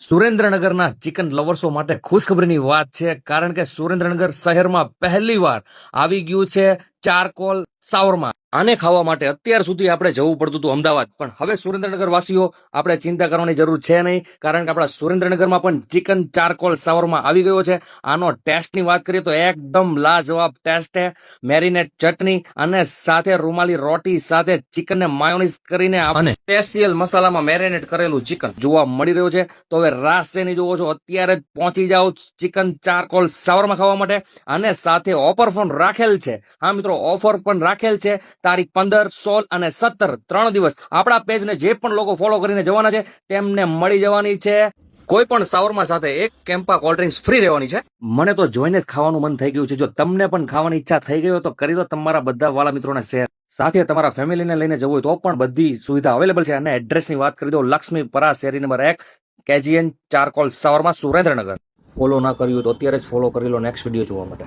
સુરેન્દ્રનગરના ચિકન લવર્સો માટે ખુશખબરીની વાત છે, કારણ કે સુરેન્દ્રનગર શહેરમાં પહેલીવાર આવી ગયું છે ચારકોલ સાવરમા. આને ખાવા માટે અત્યાર સુધી આપણે જવું પડતું હતું અમદાવાદ, પણ હવે સુરેન્દ્રનગર વાસીઓ આપણે ચિંતા કરવાની જરૂર છે નહીં, કારણ કે આપણા સુરેન્દ્રનગરમાં પણ ચિકન ચારકોલ સાવરમા આવી ગયો છે. આનો ટેસ્ટની વાત કરીએ તો એકદમ લાજવાબ ટેસ્ટ છે. મેરિનેટ ચટણી અને સાથે રૂમાલી રોટી સાથે ચિકનને માયોનીઝ કરીને અને સ્પેશિયલ મસાલામાં મેરિનેટ કરેલું ચિકન જોવા મળી રહ્યું છે. તો હવે રાસ શેની જોવો છો, અત્યારે જ પહોંચી જાઓ ચિકન ચારકોલ સાવરમા ખાવા માટે. અને સાથે ઓફર પણ રાખેલ છે. હા મિત્રો, ઓફર પણ રાખેલ છે. તારીખ 15, 16 અને 17 3 દિવસ આપણા પેજને જે પણ લોકો ફોલો કરીને જવાના છે તેમને મળી જવાની છે કોઈ પણ સાવરમા સાથે એક કેમ્પા કોલ્ડ ડ્રિંક્સ ફ્રી રહેવાની છે. મને તો જોઈને જ ખાવાનું મન થઈ ગયું છે. જો તમને પણ ખાવાની ઈચ્છા થઈ ગઈ હોય તો કરી દો તમારા બધા વાલા મિત્રોને શેર. સાથે તમારા ફેમિલીને લઈને જવું હોય તો પણ બધી સુવિધા અવેલેબલ છે. અને એડ્રેસની વાત કરી દો, લક્ષ્મીપરા શેરી નંબર 1, કેજીએન ચારકોલ સાવરમા, સુરેન્દ્રનગર. ફોલો ના કર્યું તો અત્યારે જ ફોલો કરી લો નેક્સ્ટ વિડીયો જોવા માટે.